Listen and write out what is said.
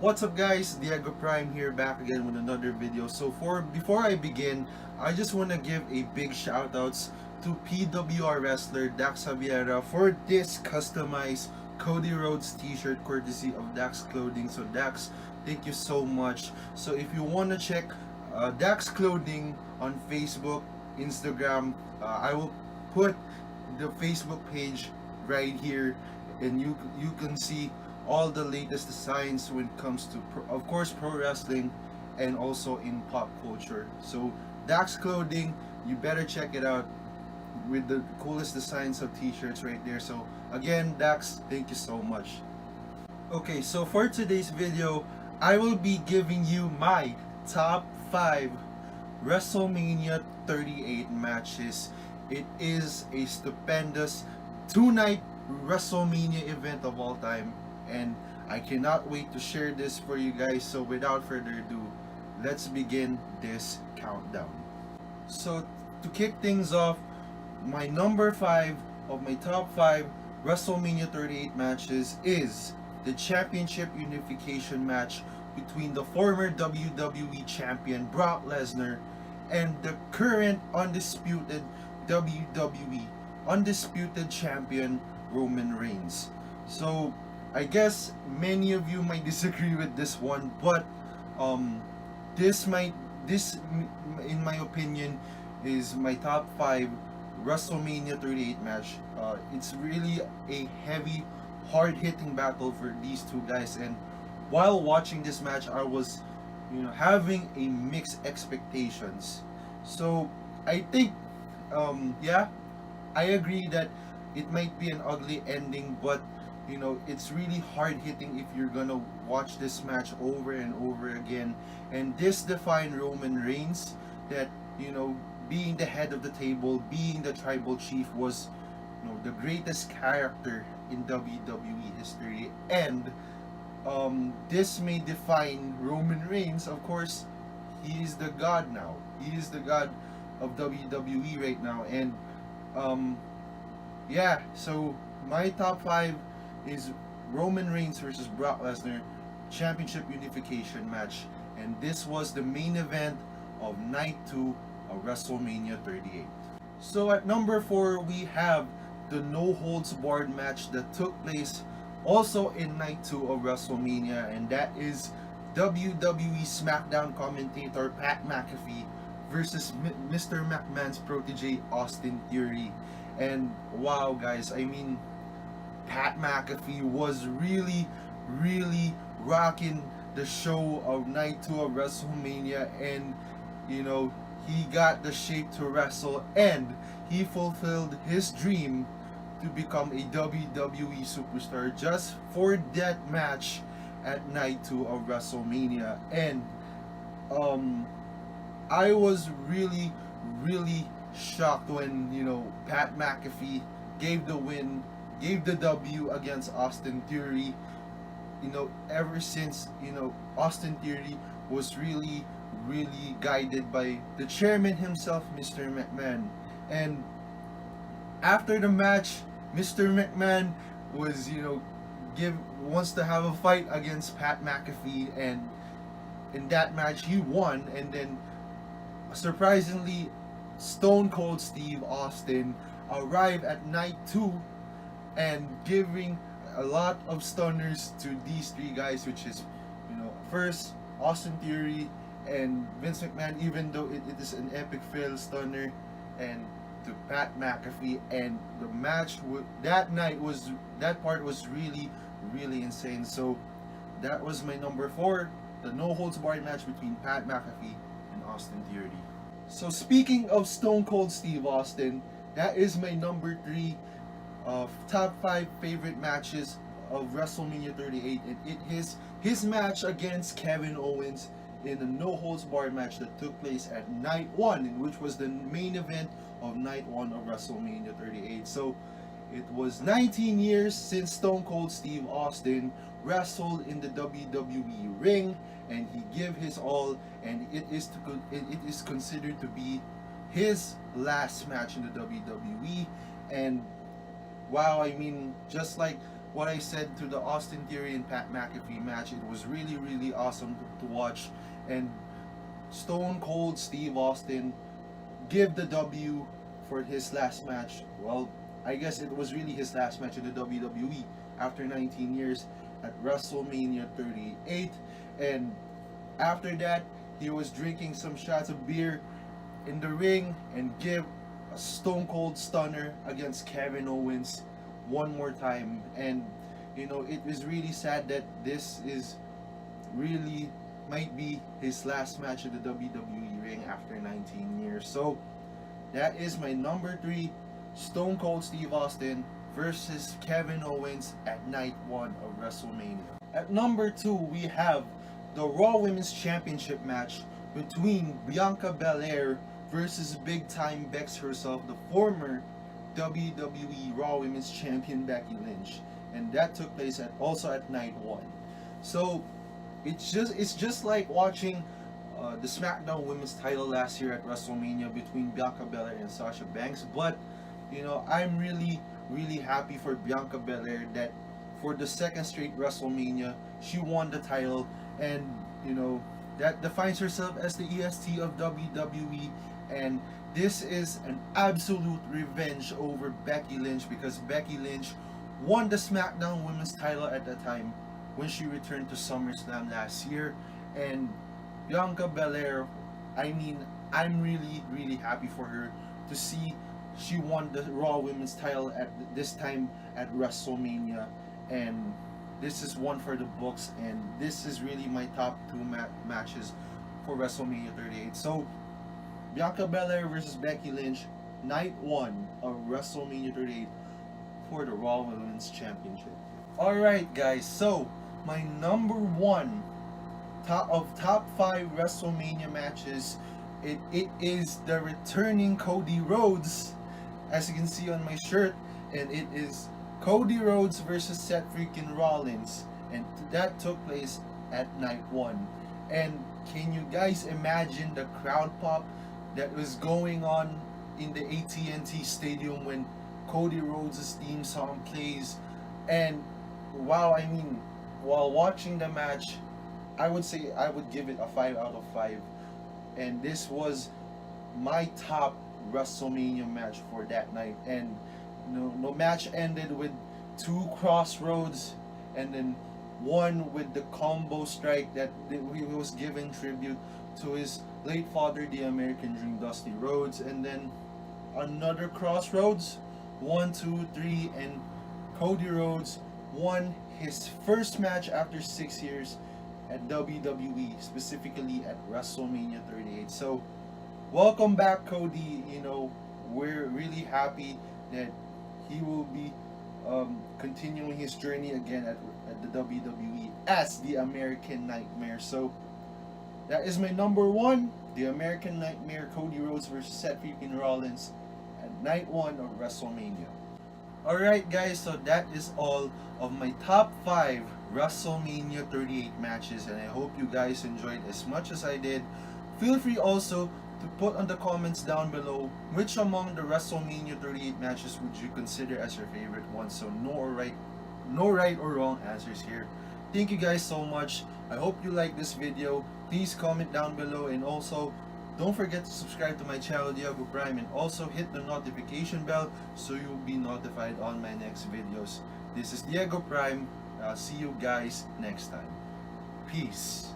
What's up guys, Diego Prime here, back again with another video. So before I begin, I just want to give a big shout outs to PWR wrestler Dax for this customized Cody Rhodes t-shirt courtesy of Dax Clothing. So Dax, thank you so much. So if you want to check Dax Clothing on Facebook, Instagram, I will put the Facebook page right here, and you can see all the latest designs when it comes to of course pro wrestling and also in pop culture. So Dax Clothing, you better check it out with the coolest designs of t-shirts right there. So again, Dax, thank you so much. Okay, so for today's video, I will be giving you my top 5 WrestleMania 38 matches. It is a stupendous 2-night WrestleMania event of all time, and I cannot wait to share this for you guys. So without further ado, let's begin this countdown. So to kick things off, my number 5 of my top 5 WrestleMania 38 matches is the Championship Unification match between the former WWE Champion Brock Lesnar and the current undisputed WWE Undisputed Champion Roman Reigns. So I guess many of you might disagree with this one, but this in my opinion is my top 5 WrestleMania 38 match. It's really a heavy, hard-hitting battle for these two guys, and while watching this match, I was, having a mixed expectations. So I think, yeah, I agree that it might be an ugly ending, but it's really hard hitting if you're gonna watch this match over and over again. And this defined Roman Reigns, that being the head of the table, being the tribal chief, was the greatest character in WWE history. And this may define Roman Reigns. Of course, he is the god now. He is the god of WWE right now. And yeah, so my top 5 is Roman Reigns versus Brock Lesnar Championship Unification match, and this was the main event of night 2 of WrestleMania 38. So at number 4, we have the no holds barred match that took place also in night 2 of WrestleMania, and that is WWE SmackDown commentator Pat McAfee versus Mr. McMahon's protege Austin Theory. And wow guys, I mean, Pat McAfee was really rocking the show of night 2 of WrestleMania, and he got the shape to wrestle, and he fulfilled his dream to become a WWE superstar just for that match at night 2 of WrestleMania. And I was really shocked when Pat McAfee gave the W against Austin Theory. Ever since Austin Theory was really guided by the chairman himself, Mr. McMahon. And after the match, Mr. McMahon was wants to have a fight against Pat McAfee, and in that match he won. And then surprisingly, Stone Cold Steve Austin arrived at night 2 and giving a lot of stunners to these 3 guys, which is first Austin Theory and Vince McMahon, even though it is an epic fail stunner, and to Pat McAfee. And the match that part was really insane. So that was my number 4, the no holds barred match between Pat McAfee and Austin Theory. So speaking of Stone Cold Steve Austin, that is my number 3 of top 5 favorite matches of WrestleMania 38. And his match against Kevin Owens in a no-holds-barred match that took place at Night 1, which was the main event of Night 1 of WrestleMania 38. So, it was 19 years since Stone Cold Steve Austin wrestled in the WWE ring, and he gave his all, and it is considered to be his last match in the WWE. And wow, I mean, just like what I said to the Austin Theory and Pat McAfee match, it was really, really awesome to watch. And Stone Cold Steve Austin give the W for his last match. Well, I guess it was really his last match in the WWE after 19 years at WrestleMania 38. And after that, he was drinking some shots of beer in the ring and give a Stone Cold Stunner against Kevin Owens one more time. And you know, it was really sad that this is really might be his last match in the WWE ring after 19 years. So that is my number 3, Stone Cold Steve Austin versus Kevin Owens at Night 1 of WrestleMania. At number 2, we have the Raw Women's Championship match between Bianca Belair versus Big Time Bex herself, the former WWE Raw Women's Champion Becky Lynch, and that took place also at Night 1. So it's just like watching the SmackDown Women's title last year at WrestleMania between Bianca Belair and Sasha Banks. But you know, I'm really happy for Bianca Belair that for the second straight WrestleMania she won the title, and you know, that defines herself as the EST of WWE. And this is an absolute revenge over Becky Lynch, because Becky Lynch won the SmackDown Women's title at the time when she returned to SummerSlam last year. And Bianca Belair, I mean, I'm really happy for her to see she won the Raw Women's title at this time at WrestleMania. And this is one for the books, and this is really my top 2 matches for WrestleMania 38. So Bianca Belair versus Becky Lynch, Night 1 of WrestleMania 38 for the Raw Women's Championship. Alright guys, so my number 1 top 5 WrestleMania matches, it is the returning Cody Rhodes, as you can see on my shirt, and it is Cody Rhodes versus Seth Freakin Rollins, and that took place at Night 1. And can you guys imagine the crowd pop that was going on in the AT&T Stadium when Cody Rhodes' theme song plays? And wow, I mean, while watching the match, I would say I would give it a 5 out of 5. And this was my top WrestleMania match for that night. And no match ended with 2 crossroads, and then one with the combo strike that he was giving tribute to his late father, the American Dream, Dusty Rhodes, and then another crossroads, 1, 2, 3, and Cody Rhodes won his first match after 6 years at WWE, specifically at WrestleMania 38. So welcome back, Cody. You know, we're really happy that he will be continuing his journey again at the WWE as the American Nightmare. So that is my number 1, the American Nightmare, Cody Rhodes versus Seth Freakin Rollins at Night 1 of WrestleMania. Alright guys, so that is all of my top 5 WrestleMania 38 matches, and I hope you guys enjoyed as much as I did. Feel free also to put on the comments down below which among the WrestleMania 38 matches would you consider as your favorite one. So no right or wrong answers here. Thank you guys so much. I hope you like this video. Please comment down below, and also don't forget to subscribe to my channel Diego Prime, and also hit the notification bell so you'll be notified on my next videos. This is Diego Prime. I'll see you guys next time. Peace.